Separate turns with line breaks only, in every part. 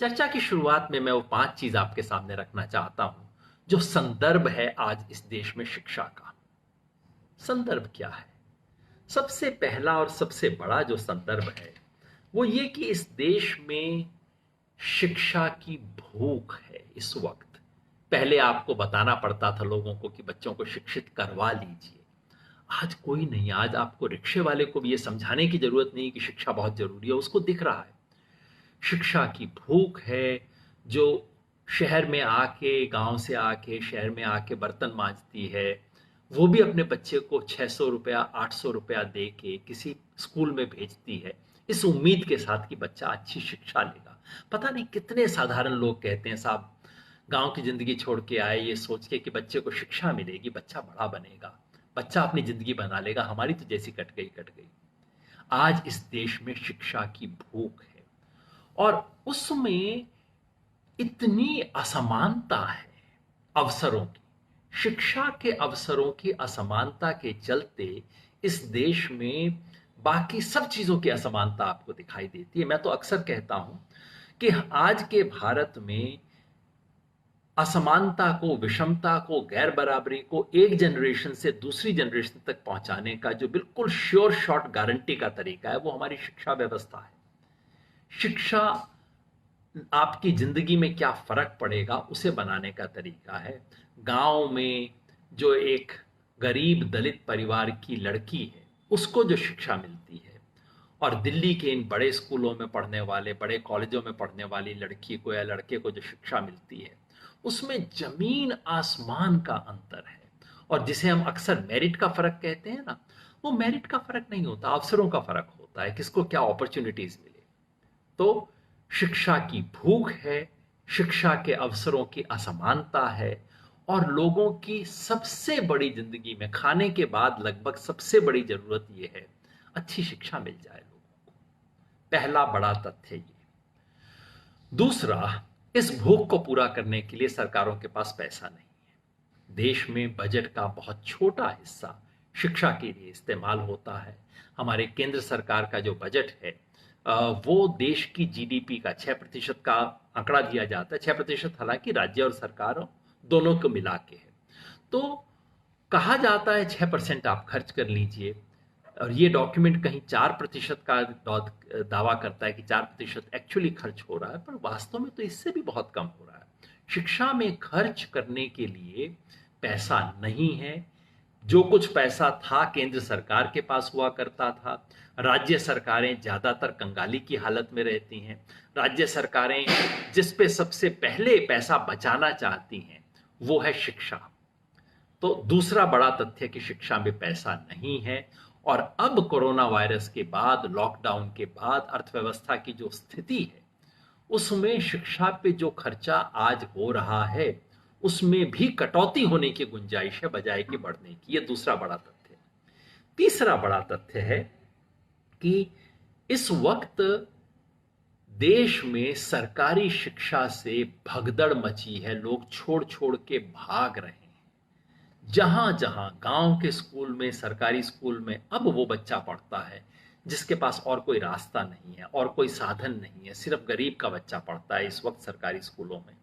चर्चा की शुरुआत में मैं वो 5 चीज आपके सामने रखना चाहता हूं जो संदर्भ है आज इस देश में शिक्षा का। संदर्भ क्या है? सबसे पहला और सबसे बड़ा जो संदर्भ है वो ये कि इस देश में शिक्षा की भूख है इस वक्त। पहले आपको बताना पड़ता था लोगों को कि बच्चों को शिक्षित करवा लीजिए। आज कोई नहीं, आज आपको रिक्शे वाले को भी ये समझाने की जरूरत नहीं कि शिक्षा बहुत जरूरी है, उसको दिख रहा है। शिक्षा की भूख है जो शहर में आके, गांव से आके शहर में आके बर्तन मांजती है, वो भी अपने बच्चे को 600 रुपया 800 रुपया दे के किसी स्कूल में भेजती है इस उम्मीद के साथ कि बच्चा अच्छी शिक्षा लेगा। पता नहीं कितने साधारण लोग कहते हैं साहब गांव की जिंदगी छोड़ के आए ये सोच के कि बच्चे को शिक्षा मिलेगी, बच्चा बड़ा बनेगा, बच्चा अपनी जिंदगी बना लेगा, हमारी तो जैसी कट गई कट गई। आज इस देश में शिक्षा की भूख है और उसमें इतनी असमानता है अवसरों की। शिक्षा के अवसरों की असमानता के चलते इस देश में बाकी सब चीजों की असमानता आपको दिखाई देती है। मैं तो अक्सर कहता हूं कि आज के भारत में असमानता को, विषमता को, गैर बराबरी को एक जनरेशन से दूसरी जनरेशन तक पहुंचाने का जो बिल्कुल श्योर शॉट गारंटी का तरीका है वो हमारी शिक्षा व्यवस्था है। शिक्षा आपकी जिंदगी में क्या फर्क पड़ेगा उसे बनाने का तरीका है। गांव में जो एक गरीब दलित परिवार की लड़की है उसको जो शिक्षा मिलती है और दिल्ली के इन बड़े स्कूलों में पढ़ने वाले, बड़े कॉलेजों में पढ़ने वाली लड़की को या लड़के को जो शिक्षा मिलती है उसमें जमीन आसमान का अंतर है। और जिसे हम अक्सर मेरिट का फर्क कहते हैं ना, वो मेरिट का फर्क नहीं होता, अवसरों का फर्क होता है, किसको क्या अपॉर्चुनिटीज मिले। तो शिक्षा की भूख है, शिक्षा के अवसरों की असमानता है और लोगों की सबसे बड़ी जिंदगी में खाने के बाद लगभग सबसे बड़ी जरूरत यह है अच्छी शिक्षा मिल जाए लोगों को। पहला बड़ा तथ्य ये। दूसरा, इस भूख को पूरा करने के लिए सरकारों के पास पैसा नहीं है। देश में बजट का बहुत छोटा हिस्सा शिक्षा के लिए इस्तेमाल होता है। हमारे केंद्र सरकार का जो बजट है वो देश की जीडीपी का 6% का आंकड़ा दिया जाता है। 6% हालांकि राज्य और सरकार दोनों को मिला के है। तो कहा जाता है 6% आप खर्च कर लीजिए और ये डॉक्यूमेंट कहीं 4% का दावा करता है कि 4% एक्चुअली खर्च हो रहा है, पर वास्तव में तो इससे भी बहुत कम हो रहा है। शिक्षा में खर्च करने के लिए पैसा नहीं है। जो कुछ पैसा था केंद्र सरकार के पास हुआ करता था। राज्य सरकारें ज्यादातर कंगाली की हालत में रहती हैं। राज्य सरकारें जिस पे सबसे पहले पैसा बचाना चाहती हैं वो है शिक्षा। तो दूसरा बड़ा तथ्य कि शिक्षा में पैसा नहीं है। और अब कोरोना वायरस के बाद, लॉकडाउन के बाद अर्थव्यवस्था की जो स्थिति है उसमें शिक्षा पे जो खर्चा आज हो रहा है उसमें भी कटौती होने की गुंजाइश है बजाय कि बढ़ने की। यह दूसरा बड़ा तथ्य है। तीसरा बड़ा तथ्य है कि इस वक्त देश में सरकारी शिक्षा से भगदड़ मची है। लोग छोड़ छोड़ के भाग रहे हैं। जहां जहां गांव के स्कूल में, सरकारी स्कूल में अब वो बच्चा पढ़ता है जिसके पास और कोई रास्ता नहीं है और कोई साधन नहीं है, सिर्फ गरीब का बच्चा पढ़ता है इस वक्त सरकारी स्कूलों में।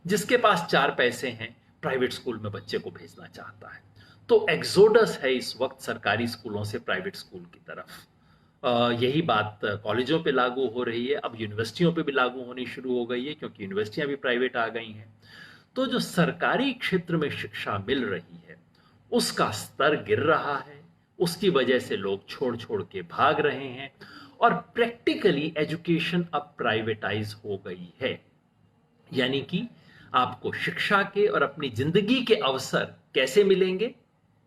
जिसके पास 4 पैसे हैं प्राइवेट स्कूल में बच्चे को भेजना चाहता है। तो एक्सोडस है इस वक्त सरकारी स्कूलों से प्राइवेट स्कूल की तरफ। यही बात कॉलेजों पे लागू हो रही है, अब यूनिवर्सिटियों पे भी लागू होनी शुरू हो गई है क्योंकि यूनिवर्सिटियां भी प्राइवेट आ गई हैं। तो जो सरकारी क्षेत्र में शिक्षा मिल रही है उसका स्तर गिर रहा है। उसकी वजह से लोग छोड़ छोड़ के भाग रहे हैं और प्रैक्टिकली एजुकेशन अब प्राइवेटाइज हो गई है। यानी कि आपको शिक्षा के और अपनी जिंदगी के अवसर कैसे मिलेंगे?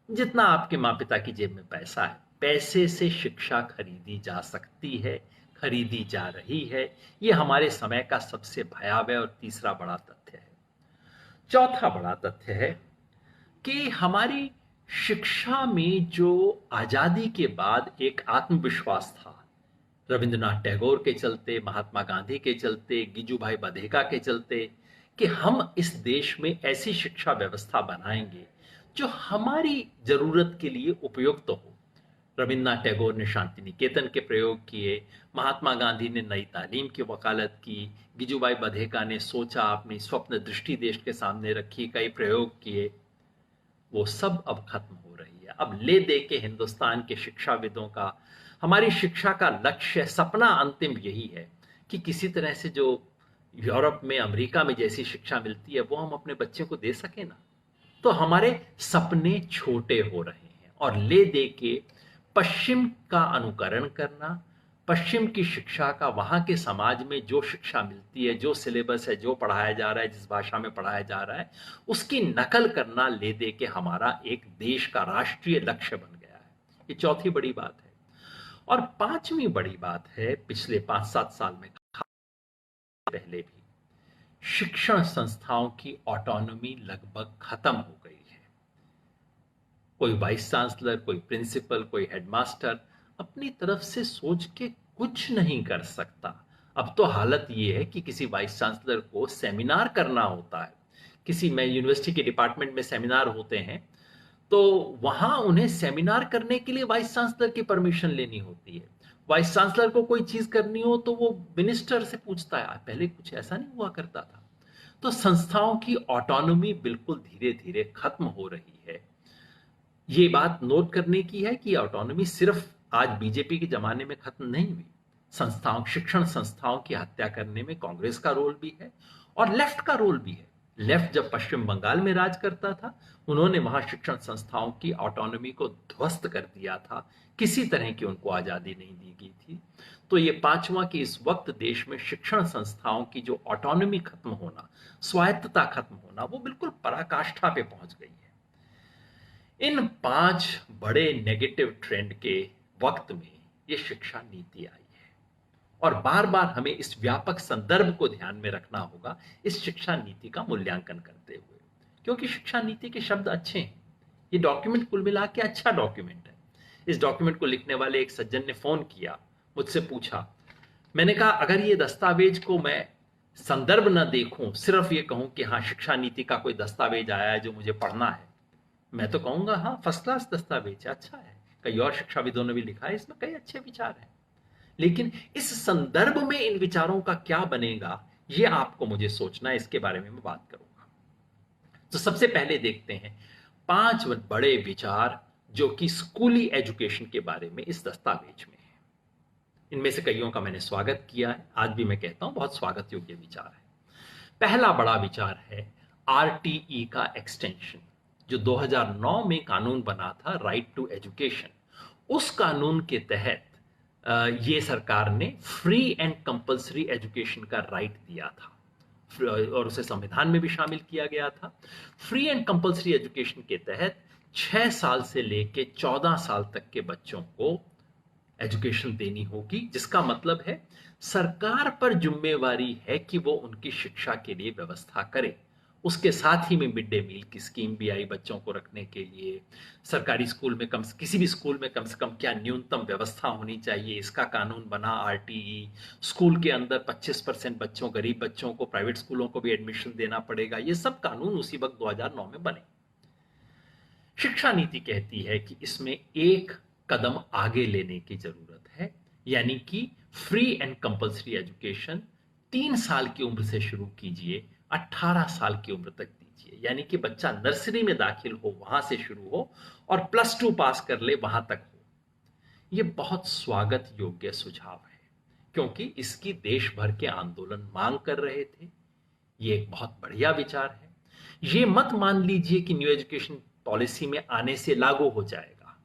जितना आपके माँ पिता की जेब में पैसा है, पैसे से शिक्षा खरीदी जा सकती है, खरीदी जा रही है। यह हमारे समय का सबसे भयावह और तीसरा बड़ा तथ्य है। चौथा बड़ा तथ्य है कि हमारी शिक्षा में जो आजादी के बाद एक आत्मविश्वास था, रविंद्रनाथ टैगोर के चलते, महात्मा गांधी के चलते, गिजू भाई बधेका के चलते, कि हम इस देश में ऐसी शिक्षा व्यवस्था बनाएंगे जो हमारी जरूरत के लिए उपयुक्त हो, रविन्द्रनाथ टैगोर ने शांति निकेतन के प्रयोग किए, महात्मा गांधी ने नई तालीम की वकालत की, गिजुभाई बधेका ने सोचा, अपनी स्वप्न दृष्टि देश के सामने रखी, कई प्रयोग किए, वो सब अब खत्म हो रही है। अब ले दे के हिंदुस्तान के शिक्षाविदों का, हमारी शिक्षा का लक्ष्य, सपना अंतिम यही है कि किसी तरह से जो यूरोप में, अमेरिका में जैसी शिक्षा मिलती है वो हम अपने बच्चे को दे सके ना। तो हमारे सपने छोटे हो रहे हैं और ले दे के पश्चिम का अनुकरण करना, पश्चिम की शिक्षा का, वहां के समाज में जो शिक्षा मिलती है, जो सिलेबस है, जो पढ़ाया जा रहा है, जिस भाषा में पढ़ाया जा रहा है, उसकी नकल करना ले दे के हमारा एक देश का राष्ट्रीय लक्ष्य बन गया है। ये चौथी बड़ी बात है। और पांचवी बड़ी बात है, पिछले 5-7 साल में, पहले भी शिक्षण संस्थाओं की ऑटोनॉमी लगभग खत्म हो गई है। कोई वाइस चांसलर, कोई प्रिंसिपल, कोई हेडमास्टर अपनी तरफ से सोच के कुछ नहीं कर सकता। अब तो हालत ये है कि किसी वाइस चांसलर को सेमिनार करना होता है, किसी में यूनिवर्सिटी के डिपार्टमेंट में सेमिनार होते हैं, तो वहां उन्हें सेमिनार करने के लिए वाइस चांसलर की परमिशन लेनी होती है। वाइस चांसलर को कोई चीज करनी हो तो वो मिनिस्टर से पूछता है। पहले कुछ ऐसा नहीं हुआ करता था। तो संस्थाओं की ऑटोनॉमी बिल्कुल धीरे धीरे खत्म हो रही है। ये बात नोट करने की है कि ऑटोनॉमी सिर्फ आज बीजेपी के जमाने में खत्म नहीं हुई। संस्थाओं, शिक्षण संस्थाओं की हत्या करने में कांग्रेस का रोल भी है और लेफ्ट का रोल भी है। लेफ्ट जब पश्चिम बंगाल में राज करता था, उन्होंने वहां शिक्षण संस्थाओं की ऑटोनॉमी को ध्वस्त कर दिया था, किसी तरह की उनको आजादी नहीं दी गई थी। तो ये पांचवा कि इस वक्त देश में शिक्षण संस्थाओं की जो ऑटोनॉमी खत्म होना, स्वायत्तता खत्म होना, वो बिल्कुल पराकाष्ठा पे पहुंच गई है। इन 5 बड़े नेगेटिव ट्रेंड के वक्त में ये शिक्षा नीति आई है और बार बार हमें इस व्यापक संदर्भ को ध्यान में रखना होगा इस शिक्षा नीति का मूल्यांकन करते हुए, क्योंकि शिक्षा नीति के शब्द अच्छे हैं। ये डॉक्यूमेंट कुल मिला के अच्छा डॉक्यूमेंट है। इस डॉक्यूमेंट को लिखने वाले एक सज्जन ने फोन किया, मुझसे पूछा, मैंने कहा अगर ये दस्तावेज को मैं संदर्भ न देखूं, सिर्फ ये कहूं कि हाँ शिक्षा नीति का कोई दस्तावेज आया है जो मुझे पढ़ना है, मैं तो कहूंगा हाँ फर्स्ट क्लास दस्तावेज है, अच्छा है। कई और शिक्षाविदों ने भी लिखा है, इसमें कई अच्छे विचार हैं, लेकिन इस संदर्भ में इन विचारों का क्या बनेगा ये आपको मुझे सोचना है। इसके बारे में मैं बात करूंगा। तो सबसे पहले देखते हैं 5 बड़े विचार जो कि स्कूली एजुकेशन के बारे में इस दस्तावेज में है। इनमें से कईयों का मैंने स्वागत किया है, आज भी मैं कहता हूं बहुत स्वागत योग्य विचार है। पहला बड़ा विचार है आरटीई का एक्सटेंशन, जो 2009 में कानून बना था, राइट टू एजुकेशन। उस कानून के तहत ये सरकार ने फ्री एंड कंपल्सरी एजुकेशन का राइट दिया था और उसे संविधान में भी शामिल किया गया था। फ्री एंड कंपल्सरी एजुकेशन के तहत 6 साल से लेके 14 साल तक के बच्चों को एजुकेशन देनी होगी, जिसका मतलब है सरकार पर जिम्मेवारी है कि वो उनकी शिक्षा के लिए व्यवस्था करे। उसके साथ ही में मिड डे मील की स्कीम भी आई बच्चों को रखने के लिए। सरकारी स्कूल में किसी भी स्कूल में कम से कम क्या न्यूनतम व्यवस्था होनी चाहिए, इसका कानून बना आरटीई। स्कूल के अंदर 25% बच्चों, गरीब बच्चों को प्राइवेट स्कूलों को भी एडमिशन देना पड़ेगा। ये सब कानून उसी वक्त 2009 में बने। शिक्षा नीति कहती है कि इसमें एक कदम आगे लेने की जरूरत है, यानी कि फ्री एंड कंपल्सरी एजुकेशन 3 साल की उम्र से शुरू कीजिए, 18 साल की उम्र तक दीजिए, यानी कि बच्चा नर्सरी में दाखिल हो वहां से शुरू हो और +2 पास कर ले वहां तक हो। यह बहुत स्वागत योग्य सुझाव है, क्योंकि इसकी देश भर के आंदोलन मांग कर रहे थे। यह एक बहुत बढ़िया विचार है। यह मत मान लीजिए कि न्यू एजुकेशन पॉलिसी में आने से लागू हो जाएगा,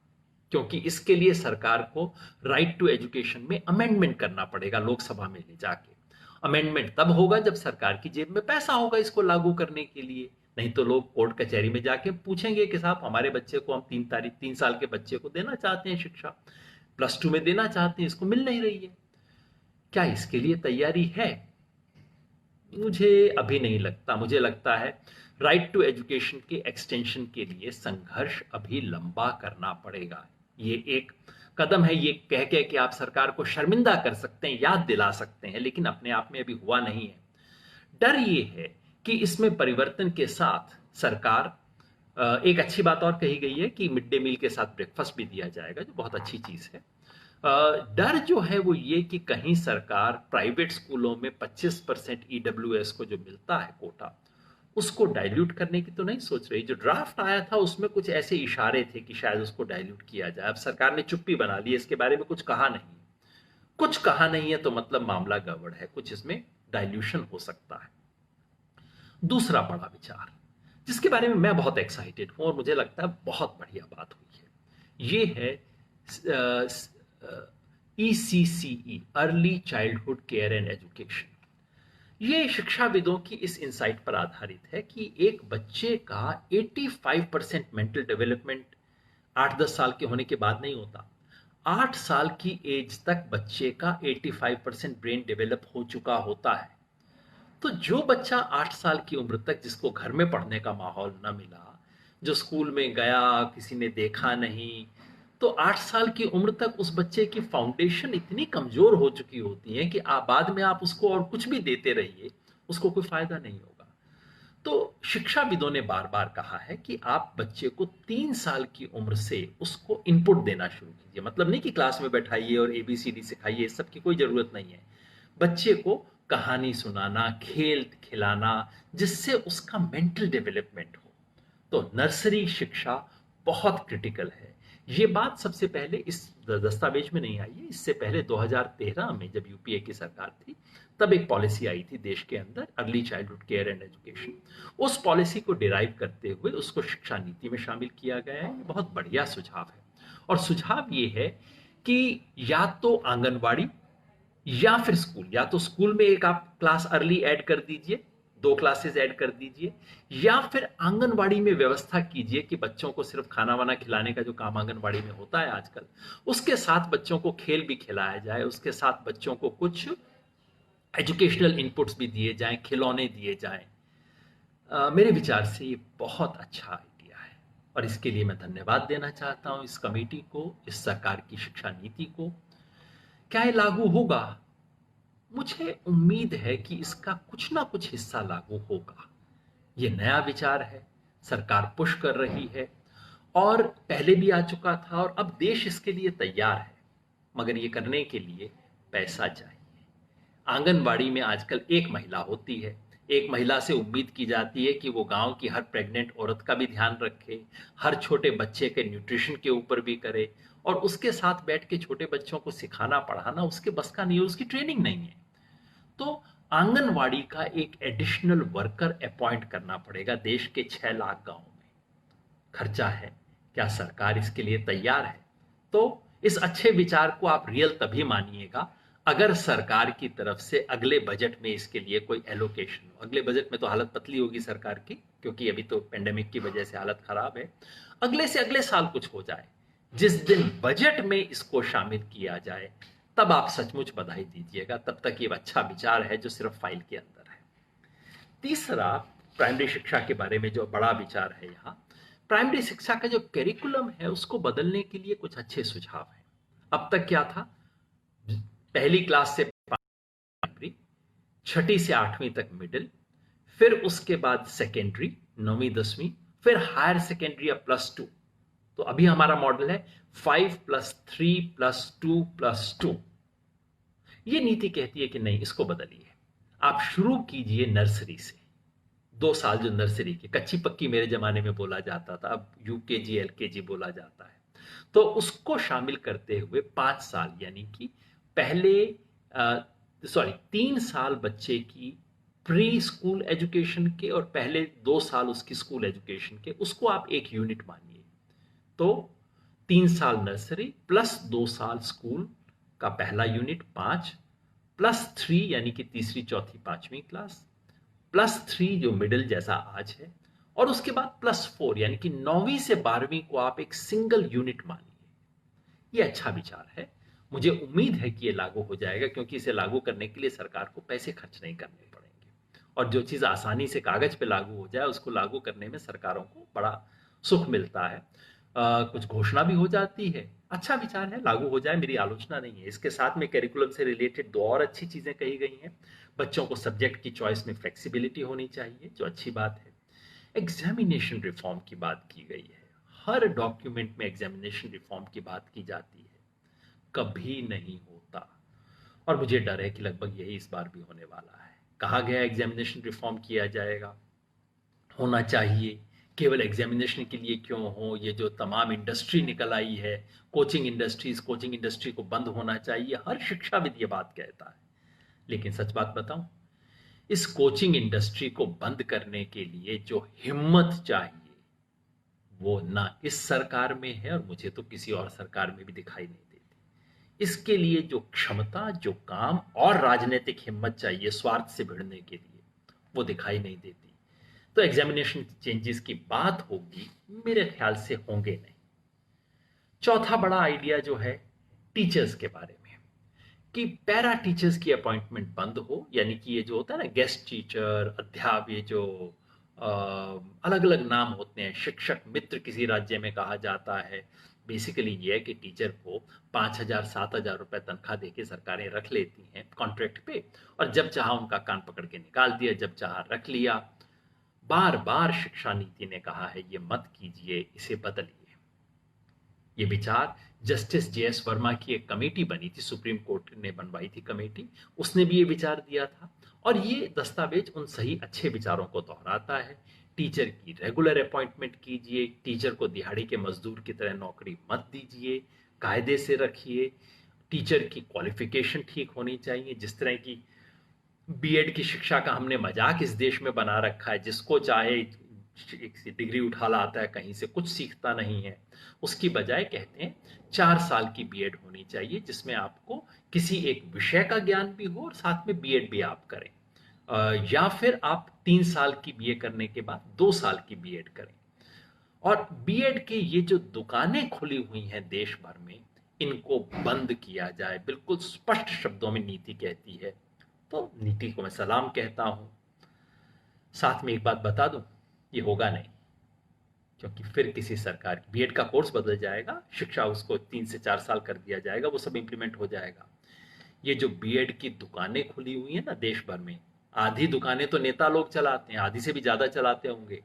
क्योंकि इसके लिए सरकार को राइट टू एजुकेशन में अमेंडमेंट करना पड़ेगा लोकसभा में ले जाके। अमेंडमेंट तब होगा जब सरकार की जेब में पैसा होगा इसको लागू करने के लिए, नहीं तो लोग कोर्ट कचहरी में जाके पूछेंगे कि साहब हमारे बच्चे को हम 3 साल के बच्चे को देना चाहते हैं शिक्षा, +2 में देना चाहते हैं, इसको मिल नहीं रही है। क्या इसके लिए तैयारी है? मुझे अभी नहीं लगता। मुझे लगता है राइट टू एजुकेशन के एक्सटेंशन के लिए संघर्ष अभी लंबा करना पड़ेगा। ये एक कदम है, ये कह के कि आप सरकार को शर्मिंदा कर सकते हैं, याद दिला सकते हैं, लेकिन अपने आप में अभी हुआ नहीं है। डर ये है कि इसमें परिवर्तन के साथ सरकार एक अच्छी बात और कही गई है कि मिड डे मील के साथ ब्रेकफास्ट भी दिया जाएगा, जो बहुत अच्छी चीज है। डर जो है वो ये कि कहीं सरकार प्राइवेट स्कूलों में 25% ईडब्ल्यूएस को जो मिलता है कोटा, उसको डाइल्यूट करने की तो नहीं सोच रही। जो ड्राफ्ट आया था उसमें कुछ ऐसे इशारे थे कि शायद उसको डाइल्यूट किया जाए। अब सरकार ने चुप्पी बना ली, इसके बारे में कुछ कहा नहीं। कुछ कहा नहीं है तो मतलब मामला गड़बड़ है, कुछ इसमें डाइल्यूशन हो सकता है। दूसरा बड़ा विचार जिसके बारे में मैं बहुत एक्साइटेड हूं और मुझे लगता है बहुत बढ़िया बात हुई है, ये है ECCE, early childhood care and education. ये शिक्षाविदों की इस इंसाइट पर आधारित है कि एक बच्चे का 85% मेंटल डेवलपमेंट 8-10 साल के होने के बाद नहीं होता। 8 साल की एज तक बच्चे का 85% ब्रेन डेवलप हो चुका होता है। तो जो बच्चा 8 साल की उम्र तक, जिसको घर में पढ़ने का माहौल न मिला, जो स्कूल में गया किसी ने देखा नहीं, तो 8 साल की उम्र तक उस बच्चे की फाउंडेशन इतनी कमजोर हो चुकी होती है कि बाद में आप उसको और कुछ भी देते रहिए, उसको कोई फायदा नहीं होगा। तो शिक्षाविदों ने बार बार कहा है कि आप बच्चे को 3 साल की उम्र से उसको इनपुट देना शुरू कीजिए। मतलब नहीं कि क्लास में बैठाइए और ABCD सिखाइए, इस सब की कोई जरूरत नहीं है। बच्चे को कहानी सुनाना, खेल खिलाना, जिससे उसका मेंटल डेवलपमेंट हो। तो नर्सरी शिक्षा बहुत क्रिटिकल है। ये बात सबसे पहले इस दस्तावेज में नहीं आई है, इससे पहले 2013 में जब यूपीए की सरकार थी, तब एक पॉलिसी आई थी देश के अंदर, early childhood care and education. उस पॉलिसी को डिराइव करते हुए उसको शिक्षा नीति में शामिल किया गया है। बहुत बढ़िया सुझाव है। और सुझाव ये है कि या तो आंगनवाड़ी या फिर स्कूल, या तो स्कूल में एक आप क्लास अर्ली ऐड कर दीजिए, 2 क्लासेस ऐड कर दीजिए, या फिर आंगनवाड़ी में व्यवस्था कीजिए कि बच्चों को सिर्फ खाना वाना खिलाने का जो काम आंगनवाड़ी में होता है आजकल, उसके साथ बच्चों को खेल भी खिलाया जाए, उसके साथ बच्चों को कुछ एजुकेशनल इनपुट्स भी दिए जाएं, खिलौने दिए जाएं। मेरे विचार से ये बहुत अच्छा आइडिया है और इसके लिए मैं धन्यवाद देना चाहता हूं इस कमेटी को, इस सरकार की शिक्षा नीति को। क्या ये लागू होगा? मुझे उम्मीद है कि इसका कुछ ना कुछ हिस्सा लागू होगा। ये नया विचार है, सरकार पुश कर रही है और पहले भी आ चुका था और अब देश इसके लिए तैयार है, मगर ये करने के लिए पैसा चाहिए। आंगनबाड़ी में आजकल एक महिला होती है, एक महिला से उम्मीद की जाती है कि वो गांव की हर प्रेग्नेंट औरत का भी ध्यान रखे, हर छोटे बच्चे के न्यूट्रिशन के ऊपर भी करे, और उसके साथ बैठ के छोटे बच्चों को सिखाना पढ़ाना उसके बस का नहीं है, उसकी ट्रेनिंग नहीं है। तो आंगनवाड़ी का एक एडिशनल वर्कर अपॉइंट करना पड़ेगा देश के 6 लाख गांवों में। खर्चा है, क्या सरकार इसके लिए तैयार है? तो इस अच्छे विचार को आप रियल तभी मानिएगा अगर सरकार की तरफ से अगले बजट में इसके लिए कोई एलोकेशन हो। अगले बजट में तो हालत पतली होगी सरकार की, क्योंकि अभी तो पेंडेमिक की वजह से हालत खराब है। अगले से अगले साल कुछ हो जाए, जिस दिन बजट में इसको शामिल किया जाए, तब आप सचमुच बधाई दीजिएगा। तब तक ये अच्छा विचार है जो सिर्फ फाइल के अंदर है। तीसरा, प्राइमरी शिक्षा के बारे में जो बड़ा विचार है यहाँ, प्राइमरी शिक्षा का जो करिकुलम है उसको बदलने के लिए कुछ अच्छे सुझाव हैं। अब तक क्या था, पहली क्लास से प्राइमरी, 6ठी से 8वीं तक मिडिल, फिर उसके बाद सेकेंडरी 9वीं 10वीं, फिर हायर सेकेंडरी या +2। तो अभी हमारा मॉडल है 5+3+2+2। ये नीति कहती है कि नहीं, इसको बदलिए, आप शुरू कीजिए नर्सरी से। 2 साल जो नर्सरी की कच्ची पक्की मेरे जमाने में बोला जाता था, अब यूकेजी एलकेजी बोला जाता है, तो उसको शामिल करते हुए 5 साल, यानी कि पहले 3 साल बच्चे की प्री स्कूल एजुकेशन के और पहले 2 साल उसकी स्कूल एजुकेशन के, उसको आप एक यूनिट मानिए। तो 3 साल नर्सरी प्लस 2 साल स्कूल का पहला यूनिट 5, +3 यानी कि तीसरी चौथी 5वीं क्लास, +3 जो मिडिल जैसा आज है, और उसके बाद +4 यानी कि 9वीं से 12वीं को आप एक सिंगल यूनिट मानिए। ये अच्छा विचार है। मुझे उम्मीद है कि ये लागू हो जाएगा, क्योंकि इसे लागू करने के लिए सरकार को पैसे खर्च नहीं करने पड़ेंगे, और जो चीज आसानी से कागज पे लागू हो जाए उसको लागू करने में सरकारों को बड़ा सुख मिलता है। कुछ घोषणा भी हो जाती है। अच्छा विचार है, लागू हो जाए, मेरी आलोचना नहीं है। इसके साथ में करिकुलम से रिलेटेड 2 और अच्छी चीजें कही गई हैं। बच्चों को सब्जेक्ट की चॉइस में फ्लेक्सिबिलिटी होनी चाहिए, जो अच्छी बात है। एग्जामिनेशन रिफॉर्म की बात की गई है, हर डॉक्यूमेंट में एग्जामिनेशन रिफॉर्म की बात की जाती है, कभी नहीं होता। और मुझे डर है कि लगभग यही इस बार भी होने वाला है। कहा गया एग्जामिनेशन रिफॉर्म किया जाएगा, होना चाहिए, केवल एग्जामिनेशन के लिए क्यों हो, ये जो तमाम इंडस्ट्री निकल आई है, कोचिंग इंडस्ट्री को बंद होना चाहिए, हर शिक्षाविद ये बात कहता है। लेकिन सच बात बताऊं, इस कोचिंग इंडस्ट्री को बंद करने के लिए जो हिम्मत चाहिए वो ना इस सरकार में है, और मुझे तो किसी और सरकार में भी दिखाई नहीं देती। इसके लिए जो क्षमता, जो काम और राजनीतिक हिम्मत चाहिए स्वार्थ से भिड़ने के लिए, वो दिखाई नहीं देती। तो एग्जामिनेशन चेंजेस की बात होगी, मेरे ख्याल से होंगे नहीं। चौथा बड़ा आइडिया जो है टीचर्स के बारे में, कि पैरा टीचर्स की अपॉइंटमेंट बंद हो, यानी कि ये जो होता है ना गेस्ट टीचर, अध्यापक, ये जो अलग अलग नाम होते हैं, शिक्षक मित्र किसी राज्य में कहा जाता है। बेसिकली ये है कि टीचर को 5,000 7,000 रुपए तनख्वाह देके सरकारें रख लेती हैं कॉन्ट्रैक्ट पे, और जब चाहा उनका कान पकड़ के निकाल दिया, जब चाहा रख लिया। बार बार शिक्षा नीति ने कहा है ये मत कीजिए, इसे बदलिए। ये विचार जस्टिस जेएस वर्मा की एक कमेटी बनी थी, सुप्रीम कोर्ट ने बनवाई थी कमेटी, उसने भी ये विचार दिया था। और ये दस्तावेज उन सही अच्छे विचारों को दोहराता है। टीचर की रेगुलर अपॉइंटमेंट कीजिए, टीचर को दिहाड़ी के मजदूर की तरह नौकरी मत दीजिए, कायदे से रखिए। टीचर की क्वालिफिकेशन ठीक होनी चाहिए। जिस तरह की बीएड की शिक्षा का हमने मजाक इस देश में बना रखा है, जिसको चाहे एक डिग्री उठा लाता है, कहीं से कुछ सीखता नहीं है, उसकी बजाय कहते हैं 4 साल की बीएड होनी चाहिए, जिसमें आपको किसी एक विषय का ज्ञान भी हो और साथ में बीएड भी आप करें, या फिर आप 3 साल की बीए करने के बाद 2 साल की बीएड करें। और बीएड के ये जो दुकानें खुली हुई हैं देश भर में, इनको बंद किया जाए, बिल्कुल स्पष्ट शब्दों में नीति कहती है। तो नीति को मैं सलाम कहता हूं। साथ में एक बात बता दूं, ये होगा नहीं, क्योंकि फिर किसी सरकार की बीएड का कोर्स बदल जाएगा, शिक्षा उसको 3 से 4 साल कर दिया जाएगा, वो सब इंप्लीमेंट हो जाएगा। ये जो बीएड की दुकानें खुली हुई है ना देश भर में, आधी दुकानें तो नेता लोग चलाते हैं, आधी से भी ज्यादा चलाते होंगे।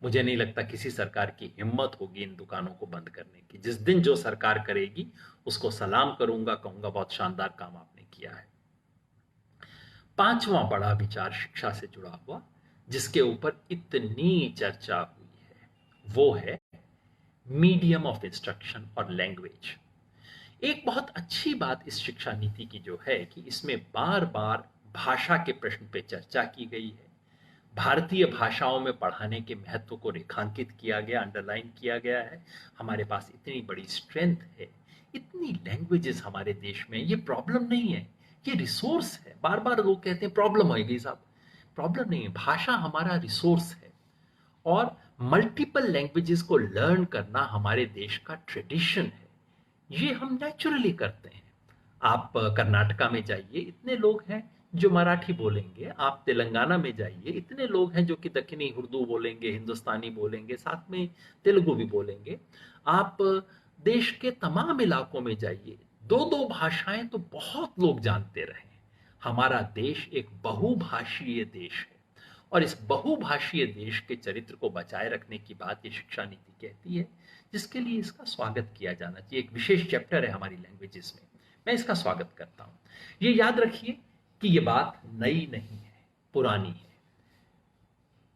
मुझे नहीं लगता किसी सरकार की हिम्मत होगी इन दुकानों को बंद करने की। जिस दिन जो सरकार करेगी उसको सलाम करूंगा, कहूंगा बहुत शानदार काम आपने किया है। पांचवा बड़ा विचार शिक्षा से जुड़ा हुआ, जिसके ऊपर इतनी चर्चा हुई है, वो है मीडियम ऑफ इंस्ट्रक्शन और लैंग्वेज। एक बहुत अच्छी बात इस शिक्षा नीति की जो है कि इसमें बार बार भाषा के प्रश्न पे चर्चा की गई है। भारतीय भाषाओं में पढ़ाने के महत्व को रेखांकित किया गया, अंडरलाइन किया गया है। हमारे पास इतनी बड़ी स्ट्रेंथ है, इतनी लैंग्वेजेस हमारे देश में, ये प्रॉब्लम नहीं है, ये रिसोर्स है। बार बार लोग कहते हैं प्रॉब्लम होगी, साहब प्रॉब्लम नहीं है, भाषा हमारा रिसोर्स है। और मल्टीपल लैंग्वेजेस को लर्न करना हमारे देश का ट्रेडिशन है, ये हम नेचुरली करते हैं। आप कर्नाटका में जाइए, इतने लोग हैं जो मराठी बोलेंगे। आप तेलंगाना में जाइए, इतने लोग हैं जो कि दक्षिणी उर्दू बोलेंगे, हिंदुस्तानी बोलेंगे, साथ में तेलुगु भी बोलेंगे। आप देश के तमाम इलाकों में जाइए, 2-2 भाषाएं तो बहुत लोग जानते रहे। हमारा देश एक बहुभाषीय देश है, और इस बहुभाषीय देश के चरित्र को बचाए रखने की बात ये शिक्षा नीति कहती है, जिसके लिए इसका स्वागत किया जाना चाहिए। एक विशेष चैप्टर है हमारी लैंग्वेजेस में, मैं इसका स्वागत करता हूं। ये याद रखिए कि ये बात नई नहीं है, पुरानी है।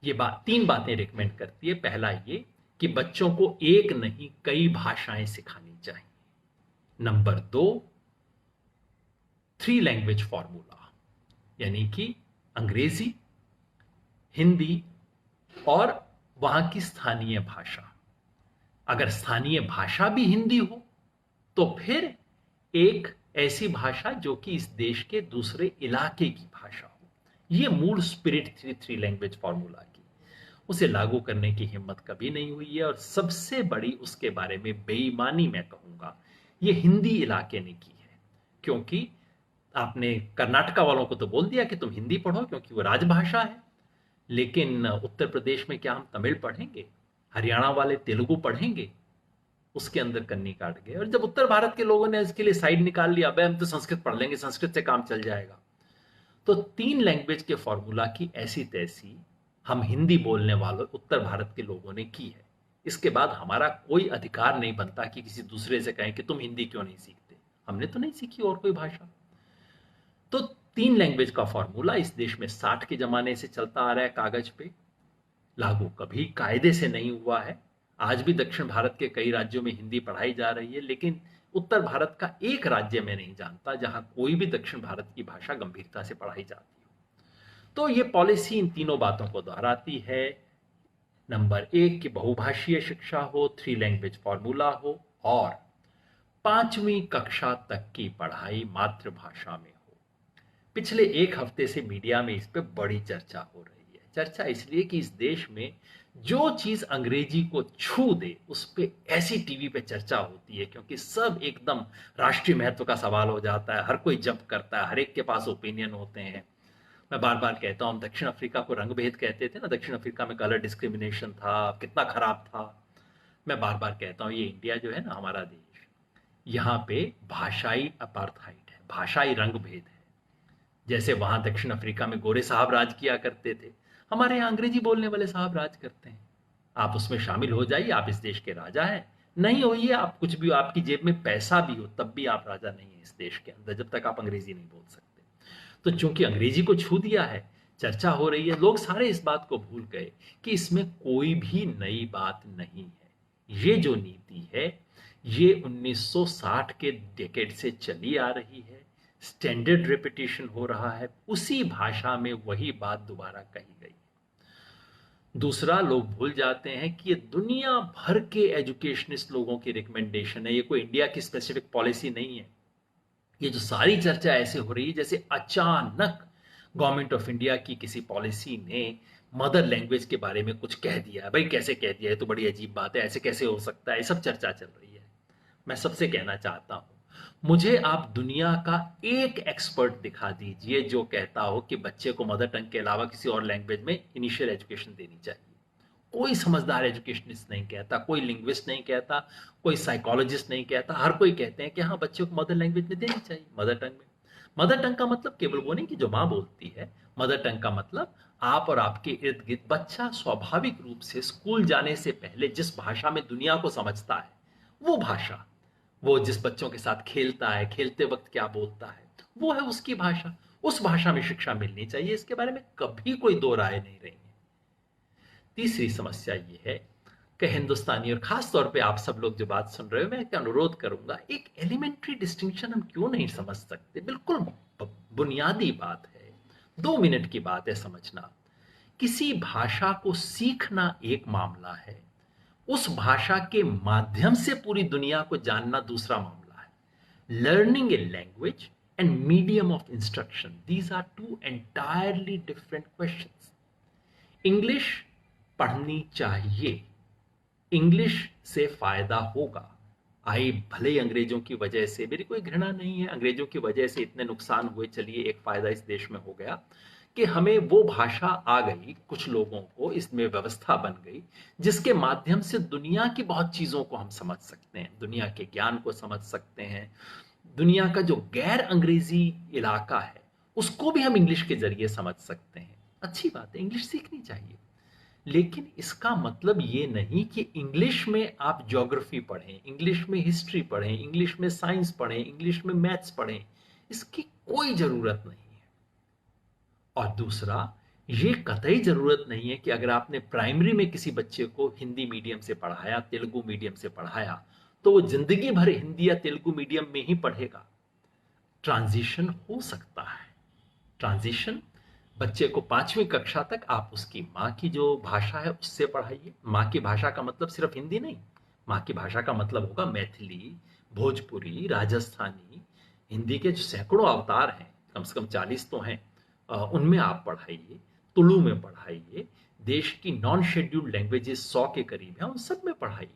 ये बात 3 बातें रिकमेंड करती है। पहला ये कि बच्चों को एक नहीं कई भाषाएं सिखानी चाहिए। नंबर 2, 3 लैंग्वेज फॉर्मूला, यानी कि अंग्रेजी, हिंदी और वहां की स्थानीय भाषा। अगर स्थानीय भाषा भी हिंदी हो तो फिर एक ऐसी भाषा जो कि इस देश के दूसरे इलाके की भाषा हो। यह मूल स्पिरिट थी 3 लैंग्वेज फॉर्मूला की। उसे लागू करने की हिम्मत कभी नहीं हुई है, और सबसे बड़ी उसके बारे में बेईमानी मैं कहूंगा ये हिंदी इलाके ने की है। क्योंकि आपने कर्नाटका वालों को तो बोल दिया कि तुम हिंदी पढ़ो क्योंकि वो राजभाषा है, लेकिन उत्तर प्रदेश में क्या हम तमिल पढ़ेंगे? हरियाणा वाले तेलुगु पढ़ेंगे? उसके अंदर कन्नी काट गए। और जब उत्तर भारत के लोगों ने इसके लिए साइड निकाल लिया, अबे हम तो संस्कृत पढ़ लेंगे, संस्कृत से काम चल जाएगा, तो 3 लैंग्वेज के फॉर्मूला की ऐसी तैसी हम हिंदी बोलने वालों उत्तर भारत के लोगों ने की है। इसके बाद हमारा कोई अधिकार नहीं बनता कि किसी दूसरे से कहें कि तुम हिंदी क्यों नहीं सीखते। हमने तो नहीं सीखी और कोई भाषा। तो 3 लैंग्वेज का फॉर्मूला इस देश में 60 के जमाने से चलता आ रहा है, कागज पे लागू कभी कायदे से नहीं हुआ है। आज भी दक्षिण भारत के कई राज्यों में हिंदी पढ़ाई जा रही है, लेकिन उत्तर भारत का एक राज्य में नहीं जानता जहां कोई भी दक्षिण भारत की भाषा गंभीरता से पढ़ाई जाती हो। तो ये पॉलिसी इन तीनों बातों को दोहराती है। नंबर 1 कि बहुभाषीय शिक्षा हो, 3 लैंग्वेज फॉर्मूला हो, और 5वीं कक्षा तक की पढ़ाई मातृभाषा में हो। पिछले एक हफ्ते से मीडिया में इस पे बड़ी चर्चा हो रही है। चर्चा इसलिए कि इस देश में जो चीज अंग्रेजी को छू दे उस पे ऐसी टीवी पे चर्चा होती है, क्योंकि सब एकदम राष्ट्रीय महत्व का सवाल हो जाता है। हर कोई जब करता है, हर एक के पास ओपिनियन होते हैं। मैं बार बार कहता हूं, दक्षिण अफ्रीका को रंगभेद कहते थे ना, दक्षिण अफ्रीका में कलर डिस्क्रिमिनेशन था, कितना खराब था। मैं बार बार कहता हूं, ये इंडिया जो है ना, हमारा देश, यहाँ पे भाषाई अपार्थाइड है, भाषाई रंगभेद है। जैसे वहां दक्षिण अफ्रीका में गोरे साहब राज किया करते थे, हमारे यहाँ अंग्रेजी बोलने वाले साहब राज करते हैं। आप उसमें शामिल हो जाइए, आप इस देश के राजा हैं। नहीं होइए, आप कुछ भी, आपकी जेब में पैसा भी हो, तब भी आप राजा नहीं है इस देश के अंदर, जब तक आप अंग्रेजी नहीं बोल सकते। तो चूंकि अंग्रेजी को छू दिया है, चर्चा हो रही है, लोग सारे इस बात को भूल गए कि इसमें कोई भी नई बात नहीं है। ये जो नीति है, ये 1960 के डेकेड से चली आ रही है। स्टैंडर्ड रिपीटिशन हो रहा है, उसी भाषा में वही बात दोबारा कही गई। दूसरा, लोग भूल जाते हैं कि ये दुनिया भर के एजुकेशनिस्ट लोगों की रिकमेंडेशन है, ये कोई इंडिया की स्पेसिफिक पॉलिसी नहीं है। ये जो सारी चर्चा ऐसे हो रही है जैसे अचानक गवर्नमेंट ऑफ इंडिया की किसी पॉलिसी ने मदर लैंग्वेज के बारे में कुछ कह दिया है। भाई कैसे कह दिया है, तो बड़ी अजीब बात है, ऐसे कैसे हो सकता है, सब चर्चा चल रही है। मैं सबसे कहना चाहता हूं, मुझे आप दुनिया का एक एक्सपर्ट दिखा दीजिए जो कहता हो कि बच्चे को मदर टंग के अलावा किसी और लैंग्वेज में इनिशियल एजुकेशन देनी चाहिए। कोई समझदार एजुकेशनिस्ट नहीं कहता, कोई लिंग्विस्ट नहीं कहता, कोई साइकोलॉजिस्ट नहीं कहता। हर कोई कहते हैं कि हाँ, बच्चे को मदर लैंग्वेज में देनी चाहिए, मदर टंग में। मदर टंग का मतलब केवल वो नहीं कि जो माँ बोलती है। मदर टंग का मतलब आप और आपके इर्द गिर्द बच्चा स्वाभाविक रूप से स्कूल जाने से पहले जिस भाषा में दुनिया को समझता है, वो भाषा, वो जिस बच्चों के साथ खेलता है, खेलते वक्त क्या बोलता है, वो है उसकी भाषा। उस भाषा में शिक्षा मिलनी चाहिए, इसके बारे में कभी कोई दो राय नहीं रही है। तीसरी समस्या ये है कि हिंदुस्तानी, और खास तौर पे आप सब लोग जो बात सुन रहे हो, मैं एक अनुरोध करूंगा, एक एलिमेंट्री डिस्टिंक्शन हम क्यों नहीं समझ सकते? बिल्कुल बुनियादी बात है, 2 मिनट की बात है समझना। किसी भाषा को सीखना एक मामला है, उस भाषा के माध्यम से पूरी दुनिया को जानना दूसरा मामला है। Learning a language and medium of instruction, these are 2 entirely different questions. English पढ़नी चाहिए, इंग्लिश से फायदा होगा। आई भले ही अंग्रेजों की वजह से, मेरी कोई घृणा नहीं है, अंग्रेजों की वजह से इतने नुकसान हुए, चलिए एक फायदा इस देश में हो गया कि हमें वो भाषा आ गई, कुछ लोगों को इसमें व्यवस्था बन गई जिसके माध्यम से दुनिया की बहुत चीजों को हम समझ सकते हैं, दुनिया के ज्ञान को समझ सकते हैं। दुनिया का जो गैर अंग्रेजी इलाका है उसको भी हम इंग्लिश के जरिए समझ सकते हैं। अच्छी बात है, इंग्लिश सीखनी चाहिए, लेकिन इसका मतलब ये नहीं कि इंग्लिश में आप ज्योग्राफी पढ़ें, इंग्लिश में हिस्ट्री पढ़ें, इंग्लिश में साइंस पढ़ें, इंग्लिश में मैथ्स पढ़ें। इसकी कोई जरूरत नहीं है। और दूसरा, ये कतई जरूरत नहीं है कि अगर आपने प्राइमरी में किसी बच्चे को हिंदी मीडियम से पढ़ाया, तेलुगु मीडियम से पढ़ाया, तो वो जिंदगी भर हिंदी या तेलुगु मीडियम में ही पढ़ेगा। ट्रांजिशन हो सकता है। ट्रांजिशन, बच्चे को 5वीं कक्षा तक आप उसकी माँ की जो भाषा है उससे पढ़ाइए। माँ की भाषा का मतलब सिर्फ हिंदी नहीं, माँ की भाषा का मतलब होगा मैथिली, भोजपुरी, राजस्थानी। हिंदी के जो सैकड़ों अवतार हैं, कम से कम 40 तो हैं, उनमें आप पढ़ाइए, तुलु में पढ़ाइए, देश की नॉन शेड्यूल्ड लैंग्वेजेस 100 के करीब हैं, उन सब में पढ़ाइए।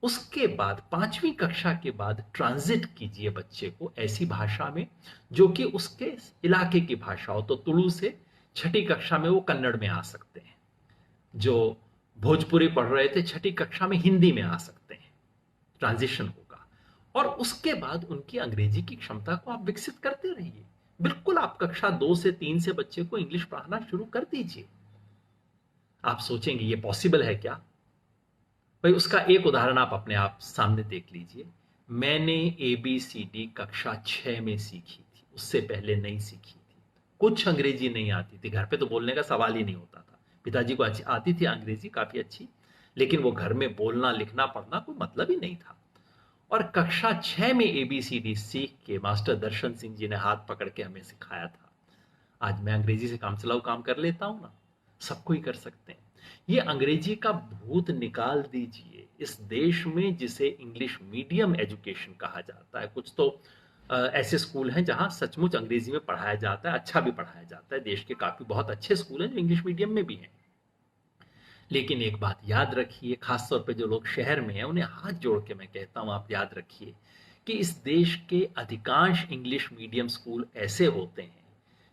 उसके बाद 5वीं कक्षा के बाद ट्रांजिट कीजिए बच्चे को ऐसी भाषा में जो कि उसके इलाके की भाषा हो। तो तुलु से 6ठी कक्षा में वो कन्नड़ में आ सकते हैं, जो भोजपुरी पढ़ रहे थे 6ठी कक्षा में हिंदी में आ सकते हैं। ट्रांजिशन होगा, और उसके बाद उनकी अंग्रेजी की क्षमता को आप विकसित करते रहिए। बिल्कुल, आप कक्षा 2 से 3 से बच्चे को इंग्लिश पढ़ाना शुरू कर दीजिए। आप सोचेंगे ये पॉसिबल है क्या? भाई उसका एक उदाहरण आप अपने आप सामने देख लीजिए। मैंने ABCD कक्षा 6 में सीखी थी, उससे पहले नहीं सीखी थी। कुछ अंग्रेजी नहीं आती थी, घर पे तो बोलने का सवाल ही नहीं होता था। पिताजी को अच्छी आती थी अंग्रेजी, काफी अच्छी, लेकिन वो घर में बोलना लिखना पढ़ना कोई मतलब ही नहीं था। और कक्षा 6 में ABCD सीख के मास्टर दर्शन सिंह जी ने हाथ पकड़ के हमें सिखाया था। आज मैं अंग्रेजी से काम चलाऊ काम कर लेता हूं ना, सबको ही कर सकते हैं। ये अंग्रेजी का भूत निकाल दीजिए। इस देश में जिसे इंग्लिश मीडियम एजुकेशन कहा जाता है, कुछ तो ऐसे स्कूल हैं जहां सचमुच अंग्रेजी में पढ़ाया जाता है, अच्छा भी पढ़ाया जाता है। देश के काफी बहुत अच्छे स्कूल हैं जो इंग्लिश मीडियम में भी हैं। लेकिन एक बात याद रखिए, खासतौर पे जो लोग शहर में हैं उन्हें हाथ जोड़ के मैं कहता हूं, आप याद रखिए कि इस देश के अधिकांश इंग्लिश मीडियम स्कूल ऐसे होते हैं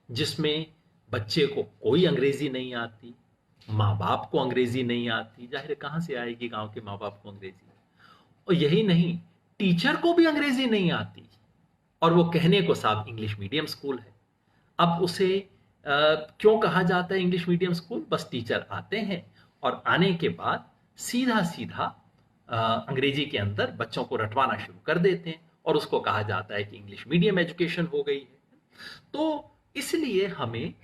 जिसमें बच्चे को कोई अंग्रेजी नहीं आती, माँ बाप को अंग्रेजी नहीं आती। जाहिर है कहाँ से आएगी गांव के माँ बाप को अंग्रेजी? और यही नहीं, टीचर को भी अंग्रेजी नहीं आती, और वो कहने को साहब इंग्लिश मीडियम स्कूल है। अब उसे क्यों कहा जाता है इंग्लिश मीडियम स्कूल? बस टीचर आते हैं और आने के बाद सीधा सीधा अंग्रेजी के अंदर बच्चों को रटवाना शुरू कर देते हैं, और उसको कहा जाता है कि इंग्लिश मीडियम एजुकेशन हो गई है। तो इसलिए हमें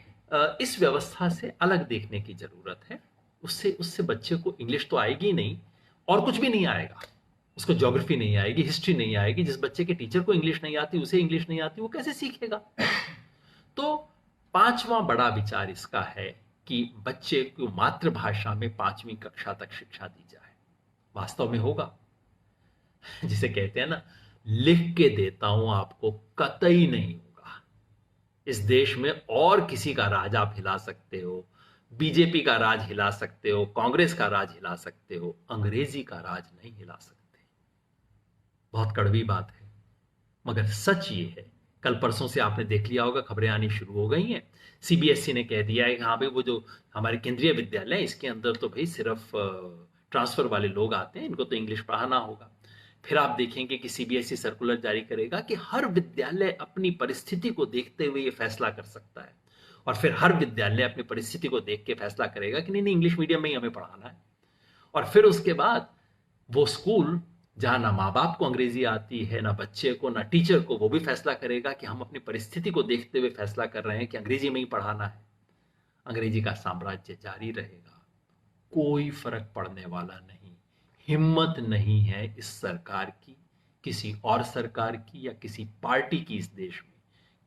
इस व्यवस्था से अलग देखने की जरूरत है। उससे उससे बच्चे को इंग्लिश तो आएगी नहीं, और कुछ भी नहीं आएगा। उसको ज्योग्राफी नहीं आएगी, हिस्ट्री नहीं आएगी। जिस बच्चे के टीचर को इंग्लिश नहीं आती, उसे इंग्लिश नहीं आती, वो कैसे सीखेगा? तो पांचवा बड़ा विचार इसका है कि बच्चे को मातृभाषा में 5वीं कक्षा तक शिक्षा दी जाए। वास्तव में होगा? जिसे कहते हैं ना, लिख के देता हूं आपको, कतई नहीं होगा। इस देश में और किसी का राज आप हिला सकते हो, बीजेपी का राज हिला सकते हो, कांग्रेस का राज हिला सकते हो, अंग्रेजी का राज नहीं हिला सकते। बहुत कड़वी बात है, मगर सच ये है। कल परसों से आपने देख लिया होगा, खबरें आनी शुरू हो गई हैं। CBSE ने कह दिया है कि हाँ भाई, वो जो हमारे केंद्रीय विद्यालय है इसके अंदर तो भाई सिर्फ ट्रांसफर वाले लोग आते हैं, इनको तो इंग्लिश पढ़ाना होगा। फिर आप देखेंगे कि CBSE सर्कुलर जारी करेगा कि हर विद्यालय अपनी परिस्थिति को देखते हुए ये फैसला कर सकता है, और फिर हर विद्यालय अपनी परिस्थिति को देख के फैसला करेगा कि नहीं नहीं, इंग्लिश मीडियम में ही हमें पढ़ाना है। और फिर उसके बाद वो स्कूल जहां ना माँ बाप को अंग्रेजी आती है, ना बच्चे को, ना टीचर को, वो भी फैसला करेगा कि हम अपनी परिस्थिति को देखते हुए फैसला कर रहे हैं कि अंग्रेजी में ही पढ़ाना है। अंग्रेजी का साम्राज्य जारी रहेगा, कोई फर्क पड़ने वाला नहीं। हिम्मत नहीं है इस सरकार की, किसी और सरकार की या किसी पार्टी की इस देश में,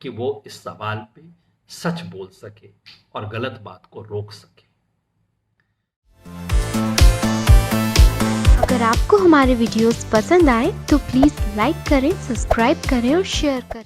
कि वो इस सवाल पे सच बोल सके और गलत बात को रोक सके।
अगर आपको हमारे वीडियोस पसंद आए तो प्लीज़ लाइक करें, सब्सक्राइब करें और शेयर करें।